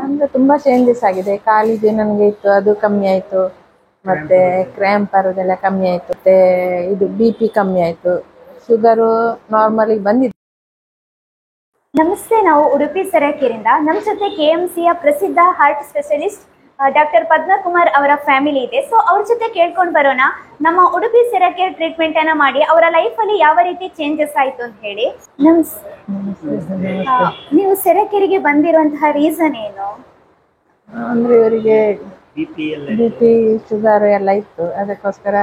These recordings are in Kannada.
ಅಂದ್ರೆ ತುಂಬಾ ಚೇಂಜಸ್ ಆಗಿದೆ. ಕಾಲಿಗೆ ನನಗೆ ಇತ್ತು, ಅದು ಕಮ್ಮಿ ಆಯ್ತು. ಮತ್ತೆ ಕ್ರ್ಯಾಂಪ್ ಬರೋದೆಲ್ಲ ಕಮ್ಮಿ ಆಯ್ತು. ಮತ್ತೆ ಇದು BP ಕಮ್ಮಿ ಆಯ್ತು. ಶುಗರು ನಾರ್ಮಲಿಗೆ ಬಂದಿದೆ. ನಮಸ್ತೆ, ನಾವು ಉಡುಪಿ ಸೆರಕೆರೆಯಿಂದ ನಮ್ಮ ಜೊತೆ KMCಯ ಪ್ರಸಿದ್ಧ ಹಾರ್ಟ್ ಸ್ಪೆಷಲಿಸ್ಟ್ ಡಾಕ್ಟರ್ ಪದ್ಮಕುಮಾರ್ ಅವರ ಫ್ಯಾಮಿಲಿ ಇದೆ. ಸೊ ಅವ್ರ ಜೊತೆ ಕೇಳ್ಕೊಂಡು ಬರೋಣ, ನಮ್ಮ ಉಡುಪಿ ಸೆರಕೆರೆ ಟ್ರೀಟ್ಮೆಂಟ್ ಅನ್ನ ಮಾಡಿ ಅವರ ಲೈಫ್ ಅಲ್ಲಿ ಯಾವ ರೀತಿ ಚೇಂಜಸ್ ಆಯ್ತು ಅಂತ ಹೇಳಿ. ನೀವು ಸೆರಕೆರೆಗೆ ಬಂದಿರುವಂತಹ ರೀಸನ್ ಏನು? ಅಂದ್ರೆ ಇವರಿಗೆ BP ಶುಗರ್ ಎಲ್ಲ ಇತ್ತು. ಅದಕ್ಕೋಸ್ಕರ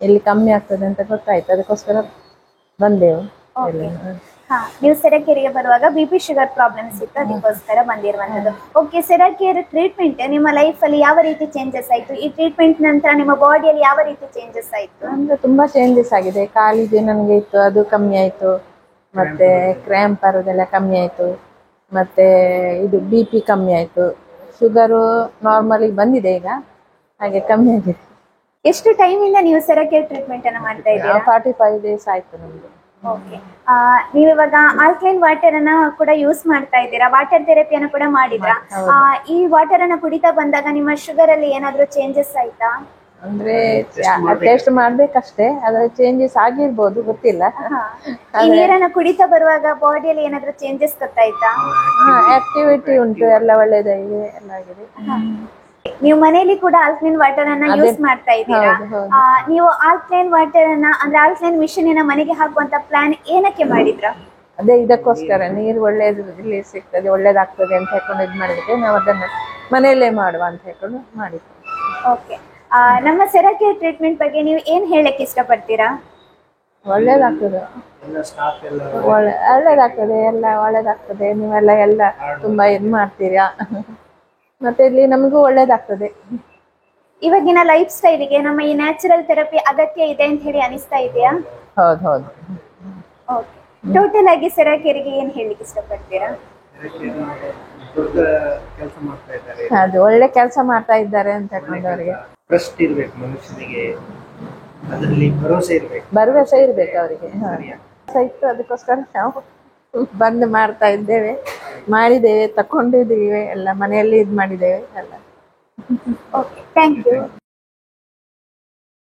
ಎಲ್ಲಿ ಕಮ್ಮಿ ಆಗ್ತದೆ ಅಂತ ಗೊತ್ತಾಯ್ತು. ಅದಕ್ಕೋಸ್ಕರ ಬಂದೆವು. ನೀವು ಸೆರಕೆರೆಗೆ ಬರುವಾಗ BP ಶುಗರ್ ಪ್ರಾಬ್ಲಮ್ಸ್ ಇತ್ತು, ಅದಕ್ಕೋಸ್ಕರ ಬಂದಿರುವಂತದ್ದು. ಓಕೆ, ಸೆರಕೆರೆ ಟ್ರೀಟ್ಮೆಂಟ್ ನಿಮ್ಮ ಲೈಫ್ ಅಲ್ಲಿ ಯಾವ ರೀತಿ ಚೇಂಜಸ್ ಆಯ್ತು? ಈ ಟ್ರೀಟ್ಮೆಂಟ್ ನಂತರ ನಿಮ್ಮ ಬಾಡಿಯಲ್ಲಿ ಯಾವ ರೀತಿ ಚೇಂಜಸ್ ಆಯ್ತು? ಅಂದ್ರೆ ತುಂಬಾ ಚೇಂಜಸ್ ಆಗಿದೆ. ಕಾಲಿಗೆ ನನಗೆ ಇತ್ತು, ಅದು ಕಮ್ಮಿ ಆಯ್ತು. ಮತ್ತೆ ಕ್ರ್ಯಾಂಪ್ ಬರೋದೆಲ್ಲ ಕಮ್ಮಿ ಆಯ್ತು. ಮತ್ತೆ ಇದು BP ಕಮ್ಮಿ ಆಯ್ತು. ಶುಗರು ನಾರ್ಮಲಿಗೆ ಬಂದಿದೆ ಈಗ, ಹಾಗೆ ಕಮ್ಮಿ ಆಗಿದೆ. ಎಷ್ಟು ಟೈಮ್ ಇಂದ ನೀವು ಸೆರಕೆರೆ ಟ್ರೀಟ್ಮೆಂಟ್ ಅನ್ನ ಮಾಡ್ತಾ ಇದ್ದೀರಾ? 45 days ಆಯ್ತು ನಮ್ಗೆ. ಓಕೆ, ನೀವು ಇವಾಗ ಆಲ್ಕಲೈನ್ ವಾಟರ್ ಅನ್ನ ಕೂಡ ಯೂಸ್ ಮಾಡ್ತಾ ಇದ್ದೀರಾ, ವಾಟರ್ ಥೆರಪಿಯನ್ನು ಕೂಡ ಮಾಡಿದ್ರಾ? ಈ ವಾಟರ್ ಅನ್ನ ಕುಡಿತಾ ಬಂದಾಗ ನಿಮ್ಮ ಶುಗರ್ ಅಲ್ಲಿ ಏನಾದ್ರೂ ಚೇಂಜಸ್ ಆಯ್ತಾ? ಅಂದ್ರೆ ಟೇಸ್ಟ್ ಮಾಡ್ಬೇಕಷ್ಟೇ, ಅದ್ರ ಚೇಂಜಸ್ ಆಗಿರ್ಬೋದು, ಗೊತ್ತಿಲ್ಲ. ಈ ನೀರನ್ನ ಕುಡಿತಾ ಬರುವಾಗ ಬಾಡಿಯಲ್ಲಿ ಏನಾದ್ರೂ ಚೇಂಜಸ್ ಗೊತ್ತಾಯ್ತಾ? ಆಕ್ಟಿವಿಟಿ ಉಂಟು, ಎಲ್ಲ ಒಳ್ಳೇದಾಗಿದೆ, ಎಲ್ಲ ಆಗಿದೆ. ನೀವು ಮನೆಯಲ್ಲಿ ಕೂಡ ಆಲ್ಕಲೈನ್ ವಾಟರ್ ಅನ್ನ ಯೂಸ್ ಮಾಡ್ತಾ ಇದ್ದೀರಾ? ನೀವು ಆಲ್ಕಲೈನ್ ವಾಟರ್ ಅನ್ನ ಅಂದ್ರೆ ಆಲ್ಕಲೈನ್ ಮಿಷನ್ ಮನೆಗೆ ಹಾಕುವಂತ ಪ್ಲಾನ್ ಏನಕ್ಕೆ ಮಾಡಿದ್ರ? ಅದೇ ಇದಕ್ಕೋಸ್ಕರ, ನೀರು ಒಳ್ಳೇದು ಇಲ್ಲಿ ಸಿಗ್ತದೆ, ಒಳ್ಳೇದಾಗ್ತದೆ ಅಂತ ಹೇಳ್ಕೊಂಡು ಇದು ಮಾಡಿದ್ರೆ ನಾವು ಅದನ್ನ ಮನೆಯಲ್ಲೇ ಮಾಡುವ ಅಂತ ಹೇಳ್ಕೊಂಡು ಮಾಡಿದ್ವಿ. ಓಕೆ, ನಮ್ಮ ಸೆರಕೆರೆ ಟ್ರೀಟ್ಮೆಂಟ್ ಬಗ್ಗೆ ನೀವು ಏನ್ ಹೇಳಕ್ ಇಷ್ಟಪಡ್ತೀರಾ? ಒಳ್ಳೇದಾಗ್ತದೆ, ಒಳ್ಳೇದಾಗ್ತದೆ, ಎಲ್ಲ ಒಳ್ಳೇದಾಗ್ತದೆ. ನೀವೆಲ್ಲ ತುಂಬಾ ಇದು ಮಾಡ್ತೀರಾ, ಮತ್ತೆ ಇಲ್ಲಿ ನಮಗೂ ಒಳ್ಳೇದಾಗ್ತದೆ. ಇವಾಗಿನ ಲೈಫ್ ಸ್ಟೈಲಿಗೆ ನಮ್ಮ ಈ ನ್ಯಾಚುರಲ್ ಥೆರಪಿ ಅಗತ್ಯ ಇದೆ ಅಂತ ಹೇಳಿ ಅನಿಸ್ತಾ ಇದೆಯಾ? ಹೌದು. ಓಕೆ, ಟೋಟಲ್ ಆಗಿ ಸೆರಕೆರೆಗೆ ಏನ್ ಹೇಳಿಕ್ಕೆ ಇಷ್ಟಪಡ್ತೀರಾ? ಅದು ಒಳ್ಳೆ ಕೆಲಸ ಮಾಡ್ತಾ ಇದ್ದಾರೆ ಅಂತ ಹೇಳ್ಕೊಂಡವರಿಗೆ ಟ್ರಸ್ಟ್ ಇರ್ಬೇಕು, ಮನುಷ್ಯನಿಗೆ ಅದರಲ್ಲಿ ಭರವಸೆ ಇರ್ಬೇಕು ಅವರಿಗೆ. ಇತ್ತು, ಅದಕ್ಕೋಸ್ಕರ ನಾವು ಬಂದು ಮಾಡ್ತಾ ಇದ್ದೇವೆ, ಮಾಡಿದ್ದೇವೆ, ತಕೊಂಡಿದ್ದೀವಿ, ಎಲ್ಲ ಮನೆಯಲ್ಲಿ ಇದು ಮಾಡಿದ್ದೇವೆ ಎಲ್ಲ. Okay, thank you.